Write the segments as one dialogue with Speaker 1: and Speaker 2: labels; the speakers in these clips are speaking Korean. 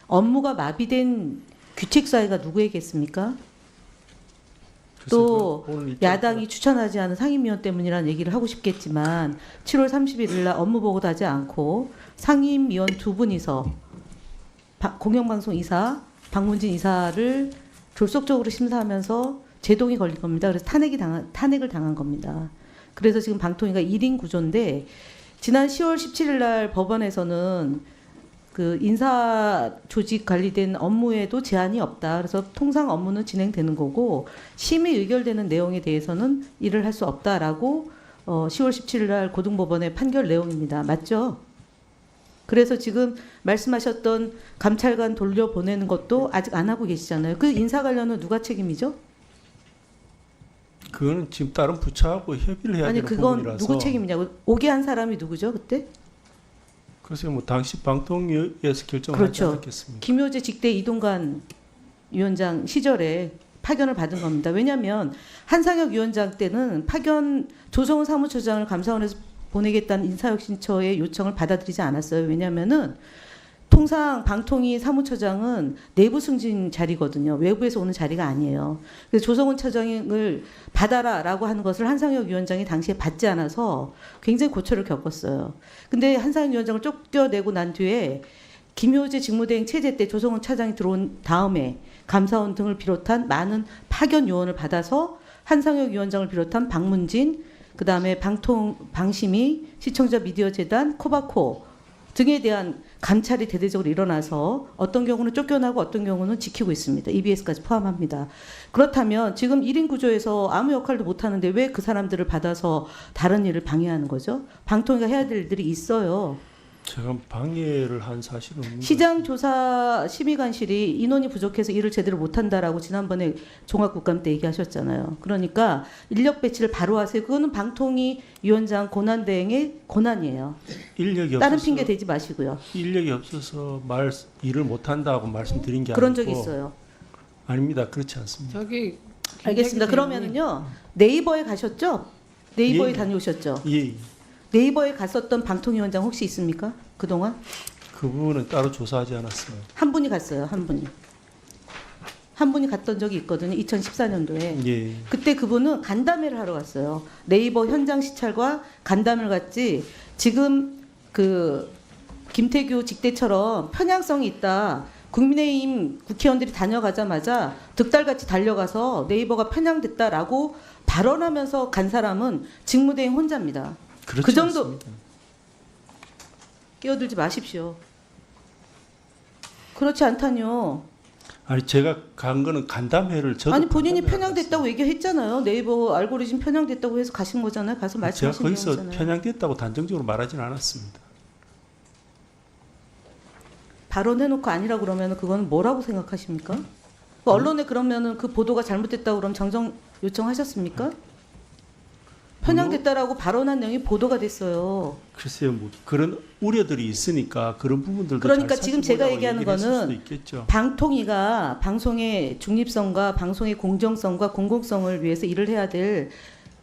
Speaker 1: 업무가 마비된 귀책사유가 누구에겠습니까? 또 야당이 추천하지 않은 상임위원 때문이라는 얘기를 하고 싶겠지만 7월 31일 날 업무 보고도 하지 않고 상임위원 두 분이서 공영방송 이사, 박문진 이사를 졸속적으로 심사하면서 제동이 걸린 겁니다. 그래서 탄핵을 당한 겁니다. 그래서 지금 방통위가 1인 구조인데 지난 10월 17일 날 법원에서는 그 인사 조직 관리된 업무에도 제한이 없다. 그래서 통상 업무는 진행되는 거고 심의 의결되는 내용에 대해서는 일을 할 수 없다라고 10월 17일 날 고등법원의 판결 내용입니다. 맞죠? 그래서 지금 말씀하셨던 감찰관 돌려보내는 것도 아직 안 하고 계시잖아요. 그 인사 관련은 누가 책임이죠?
Speaker 2: 그거는 지금 다른 부처하고 협의를 해야 되는 부분이라서.
Speaker 1: 아니 그건 누구 책임이냐고. 오게 한 사람이 누구죠 그때?
Speaker 2: 글쎄요, 뭐 당시 방통위에서 결정하지
Speaker 1: 그렇죠.
Speaker 2: 않았겠습니까?
Speaker 1: 김효재 직대 이동관 위원장 시절에 파견을 받은 겁니다. 왜냐하면 한상혁 위원장 때는 파견 조성훈 사무처장을 감사원에서 보내겠다는 인사혁신처의 요청을 받아들이지 않았어요. 왜냐하면은 통상 방통위 사무처장은 내부 승진 자리거든요. 외부에서 오는 자리가 아니에요. 그래서 조성훈 차장을 받아라라고 하는 것을 한상혁 위원장이 당시에 받지 않아서 굉장히 고초를 겪었어요. 근데 한상혁 위원장을 쫓겨내고 난 뒤에 김효재 직무대행 체제 때 조성훈 차장이 들어온 다음에 감사원 등을 비롯한 많은 파견 요원을 받아서 한상혁 위원장을 비롯한 박문진, 그다음에 방심위, 시청자 미디어 재단, 코바코 등에 대한 감찰이 대대적으로 일어나서 어떤 경우는 쫓겨나고 어떤 경우는 지키고 있습니다. EBS까지 포함합니다. 그렇다면 지금 1인 구조에서 아무 역할도 못하는데 왜 그 사람들을 받아서 다른 일을 방해하는 거죠? 방통위가 해야 될 일들이 있어요.
Speaker 2: 제가 방해를 한 사실은 없는
Speaker 1: 시장조사 심의관실이 인원이 부족해서 일을 제대로 못한다라고 지난번에 종합국감 때 얘기하셨잖아요. 그러니까 인력 배치를 바로 하세요. 그거는 방통위 위원장 권한대행의 권한이에요.
Speaker 2: 인력이
Speaker 1: 다른
Speaker 2: 없어서,
Speaker 1: 핑계 대지 마시고요.
Speaker 2: 인력이 없어서 일을 못한다고 말씀드린 게
Speaker 1: 그런
Speaker 2: 아니고.
Speaker 1: 적이 있어요.
Speaker 2: 아닙니다. 그렇지 않습니다.
Speaker 3: 저기
Speaker 1: 알겠습니다. 그러면은요 네이버에 가셨죠? 네이버에
Speaker 2: 예.
Speaker 1: 다녀오셨죠?
Speaker 2: 예,
Speaker 1: 네이버에 갔었던 방통위원장 혹시 있습니까? 그동안?
Speaker 2: 그 부분은 따로 조사하지 않았습니다.
Speaker 1: 한 분이 갔어요. 한 분이. 한 분이 갔던 적이 있거든요. 2014년도에.
Speaker 2: 예,
Speaker 1: 그때 그분은 간담회를 하러 갔어요. 네이버 현장 시찰과 간담회를 갔지. 지금 그 김태규 직대처럼 편향성이 있다. 국민의힘 국회의원들이 다녀가자마자 득달같이 달려가서 네이버가 편향됐다라고 발언하면서 간 사람은 직무대행 혼자입니다.
Speaker 2: 그렇지
Speaker 1: 그 정도
Speaker 2: 않습니다.
Speaker 1: 끼어들지 마십시오. 그렇지 않다뇨.
Speaker 2: 아니 제가 간 거는 간담회를 저도
Speaker 1: 아니 본인이
Speaker 2: 간담회를
Speaker 1: 편향됐다고 얘기했잖아요. 네이버 알고리즘 편향됐다고 해서 가신 거잖아요. 가서
Speaker 2: 제가
Speaker 1: 말씀하신
Speaker 2: 거기서
Speaker 1: 거잖아요.
Speaker 2: 편향됐다고 단정적으로 말하지는 않았습니다.
Speaker 1: 발언해놓고 아니라 그러면 그건 뭐라고 생각하십니까? 그 언론에 그러면은 그 보도가 잘못됐다고 그럼 정정 요청하셨습니까? 편향됐다라고 발언한 내용이 보도가 됐어요.
Speaker 2: 글쎄요, 뭐 그런 우려들이 있으니까 그런 부분들도
Speaker 1: 그러니까
Speaker 2: 잘
Speaker 1: 지금 제가
Speaker 2: 살펴보라고
Speaker 1: 얘기하는
Speaker 2: 얘기를 했을
Speaker 1: 거는
Speaker 2: 수도 있겠죠.
Speaker 1: 방통위가 방송의 중립성과 방송의 공정성과 공공성을 위해서 일을 해야 될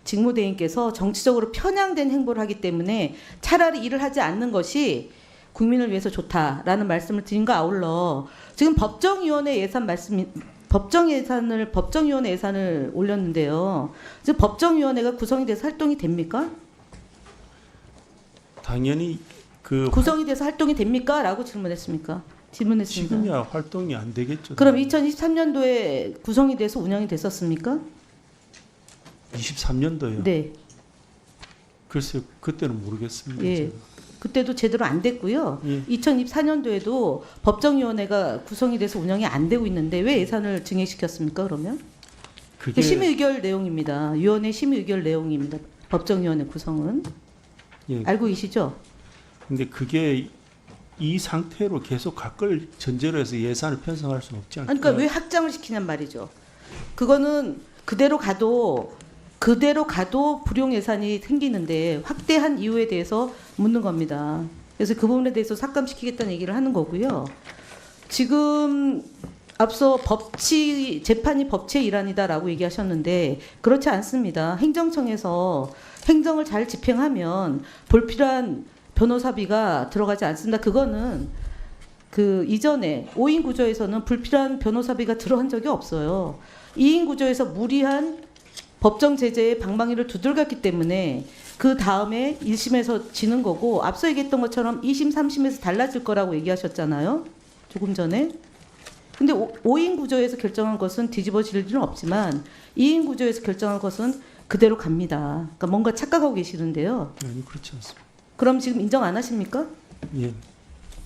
Speaker 1: 직무대행께서 정치적으로 편향된 행보를 하기 때문에 차라리 일을 하지 않는 것이 국민을 위해서 좋다라는 말씀을 드린 거 아울러 지금 법정위원회 예산을 올렸는데요. 지금 법정위원회가 구성이 돼서 활동이 됩니까?
Speaker 2: 당연히 그
Speaker 1: 구성이 돼서 활동이 됩니까?라고 질문했습니다.
Speaker 2: 지금이야 활동이 안 되겠죠.
Speaker 1: 그럼 2023년도에 구성이 돼서 운영이 됐었습니까?
Speaker 2: 23년도요.
Speaker 1: 네.
Speaker 2: 글쎄요, 그때는 모르겠습니다.
Speaker 1: 예.
Speaker 2: 제가.
Speaker 1: 그때도 제대로 안 됐고요.
Speaker 2: 예.
Speaker 1: 2024년도에도 법정위원회가 구성이 돼서 운영이 안 되고 있는데 왜 예산을 증액시켰습니까? 그러면?
Speaker 2: 그게
Speaker 1: 심의 의결 내용입니다. 위원회 심의 의결 내용입니다. 법정위원회 구성은.
Speaker 2: 예.
Speaker 1: 알고 계시죠?
Speaker 2: 근데 그게 이 상태로 계속 갈 걸 전제로 해서 예산을 편성할 수는 없지 않을까?
Speaker 1: 아니, 그러니까 왜 확장을 시키냔 말이죠. 그거는 그대로 가도 불용 예산이 생기는데 확대한 이유에 대해서 묻는 겁니다. 그래서 그 부분에 대해서 삭감시키겠다는 얘기를 하는 거고요. 지금 앞서 재판이 법치의 일환이다라고 얘기하셨는데 그렇지 않습니다. 행정청에서 행정을 잘 집행하면 불필요한 변호사비가 들어가지 않습니다. 그거는 그 이전에 5인 구조에서는 불필요한 변호사비가 들어간 적이 없어요. 2인 구조에서 무리한 법정 제재의 방망이를 두들겼기 때문에 그 다음에 1심에서 지는 거고, 앞서 얘기했던 것처럼 2심, 3심에서 달라질 거라고 얘기하셨잖아요. 조금 전에. 근데 5인 구조에서 결정한 것은 뒤집어질 일은 없지만 2인 구조에서 결정한 것은 그대로 갑니다. 그러니까 뭔가 착각하고 계시는데요.
Speaker 2: 아니 그렇지 않습니다.
Speaker 1: 그럼 지금 인정 안 하십니까?
Speaker 2: 예.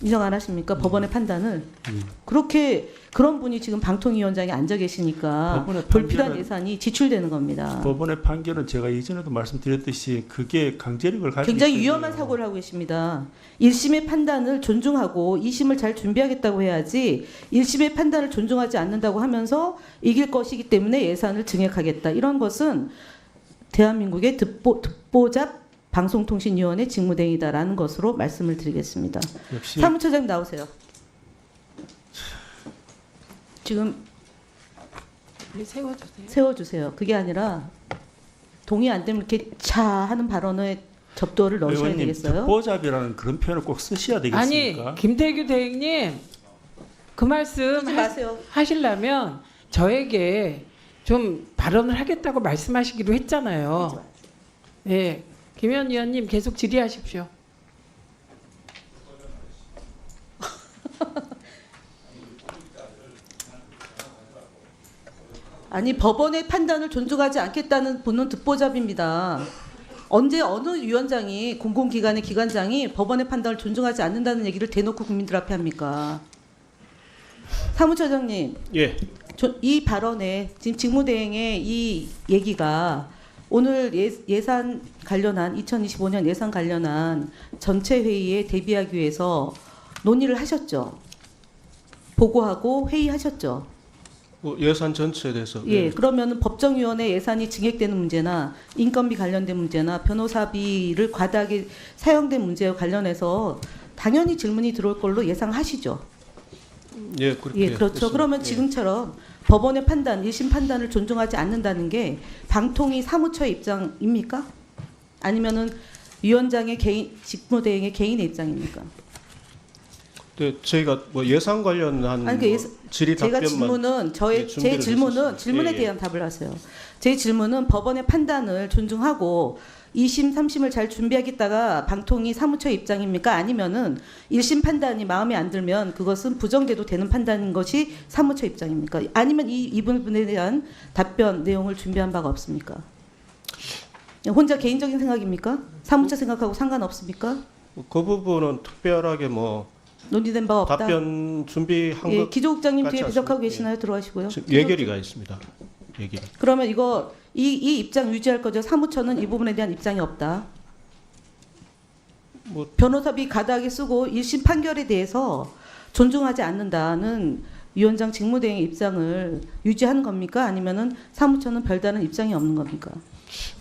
Speaker 1: 인정 안 하십니까? 법원의 판단을.
Speaker 2: 예.
Speaker 1: 그렇게 그런 분이 지금 방통위원장에 앉아 계시니까
Speaker 2: 법원의
Speaker 1: 불필요한
Speaker 2: 판결은-
Speaker 1: 예산이 지출되는 겁니다.
Speaker 2: 법원의 판결은 제가 이전에도 말씀드렸듯이 그게 강제력을 가지고
Speaker 1: 굉장히
Speaker 2: 있어야
Speaker 1: 위험한
Speaker 2: 돼요.
Speaker 1: 사고를 하고 계십니다. 1심의 판단을 존중하고 2심을 잘 준비하겠다고 해야지 1심의 판단을 존중하지 않는다고 하면서 이길 것이기 때문에 예산을 증액하겠다. 이런 것은 대한민국의 듣보잡 방송통신위원회 직무대행이다라는 것으로 말씀을 드리겠습니다.
Speaker 2: 역시
Speaker 1: 사무처장 나오세요. 지금
Speaker 3: 세워주세요.
Speaker 1: 세워주세요. 그게 아니라 동의 안 되면 이렇게 차 하는 발언에 접도를 넣으셔야
Speaker 2: 의원님
Speaker 1: 되겠어요.
Speaker 2: 듣보잡이라는 그런 표현을 꼭 쓰셔야
Speaker 3: 아니
Speaker 2: 되겠습니까?
Speaker 3: 김태규 대행님 그 말씀
Speaker 1: 하지 마세요.
Speaker 3: 하시려면 저에게 좀 발언을 하겠다고 말씀하시기로 했잖아요. 예, 김현 의원님 계속 질의하십시오.
Speaker 1: 아니 법원의 판단을 존중하지 않겠다는 분은 듣보잡입니다. 언제 어느 위원장이 공공기관의 기관장이 법원의 판단을 존중하지 않는다는 얘기를 대놓고 국민들 앞에 합니까? 사무처장님,
Speaker 2: 예.
Speaker 1: 이 발언에 지금 직무대행의 이 얘기가 오늘 예산 관련한 2025년 예산 관련한 전체 회의에 대비하기 위해서 논의를 하셨죠. 보고하고 회의하셨죠.
Speaker 4: 뭐 예산 전체에 대해서
Speaker 1: 예, 그러면은 법정위원회 예산이 증액되는 문제나 인건비 관련된 문제나 변호사비를 과다하게 사용된 문제와 관련해서 당연히 질문이 들어올 걸로 예상하시죠.
Speaker 4: 예, 그렇게
Speaker 1: 예, 그렇죠.
Speaker 4: 했습니다.
Speaker 1: 그러면
Speaker 4: 예.
Speaker 1: 지금처럼 법원의 판단, 1심 판단을 존중하지 않는다는 게 방통위 사무처의 입장입니까? 아니면은 위원장의 개인 직무대행의 개인의 입장입니까?
Speaker 4: 네, 저희가 뭐 예산 관련한
Speaker 1: 아니, 그
Speaker 4: 뭐
Speaker 1: 예산-
Speaker 4: 질의
Speaker 1: 제가
Speaker 4: 답변만
Speaker 1: 질문은
Speaker 4: 예, 준비를 했었습니다.
Speaker 1: 질문에
Speaker 4: 예, 예.
Speaker 1: 대한 답을 하세요. 제 질문은 법원의 판단을 존중하고 2심, 3심을 잘 준비하겠다가 방통위 사무처의 입장입니까? 아니면은 1심 판단이 마음에 안 들면 그것은 부정돼도 되는 판단인 것이 사무처 입장입니까? 아니면 이 부분에 대한 답변 내용을 준비한 바가 없습니까? 혼자 개인적인 생각입니까? 사무처 생각하고 상관없습니까?
Speaker 4: 그 부분은 특별하게 뭐
Speaker 1: 논의된 바가 없다.
Speaker 4: 답변 준비한
Speaker 1: 예,
Speaker 4: 것
Speaker 1: 기조국장님
Speaker 4: 같지
Speaker 1: 뒤에 배석하고
Speaker 4: 않습니다.
Speaker 1: 계시나요? 들어가시고요.
Speaker 4: 지금 예결위가 있습니다. 예결위.
Speaker 1: 그러면 이거 이 입장 유지할 거죠. 사무처는 이 부분에 대한 입장이 없다.
Speaker 4: 뭐
Speaker 1: 변호사비 가다하게 쓰고 1심 판결에 대해서 존중하지 않는다는 위원장 직무대행의 입장을 유지하는 겁니까? 아니면은 사무처는 별다른 입장이 없는 겁니까?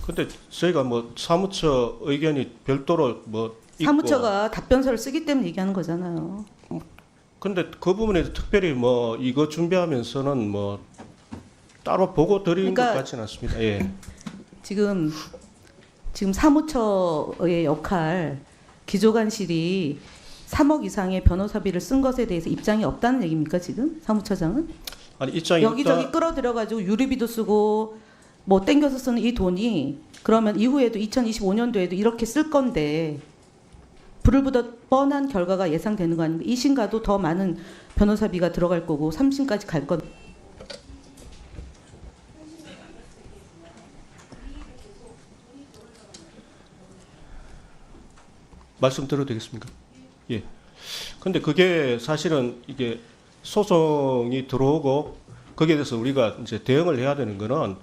Speaker 4: 근데 저희가 뭐 사무처 의견이 별도로 뭐 있고
Speaker 1: 사무처가 답변서를 쓰기 때문에 얘기하는 거잖아요.
Speaker 4: 근데 그 부분에 특별히 뭐 이거 준비하면서는 뭐 따로 보고 드린
Speaker 1: 그러니까
Speaker 4: 것 같지는 않습니다. 예.
Speaker 1: 지금 사무처의 역할 기조관실이 3억 이상의 변호사비를 쓴 것에 대해서 입장이 없다는 얘기입니까 지금 사무처장은?
Speaker 4: 아니 입장이
Speaker 1: 여기저기
Speaker 4: 없다.
Speaker 1: 끌어들여가지고 유류비도 쓰고 뭐 땡겨서 쓰는 이 돈이 그러면 이후에도 2025년도에도 이렇게 쓸 건데 불을 보듯 뻔한 결과가 예상되는 거 아닙니까? 2심가도 더 많은 변호사비가 들어갈 거고 3심까지 갈 건.
Speaker 4: 말씀드려도 되겠습니까? 예. 근데 그게 사실은 이게 소송이 들어오고 거기에 대해서 우리가 이제 대응을 해야 되는 거는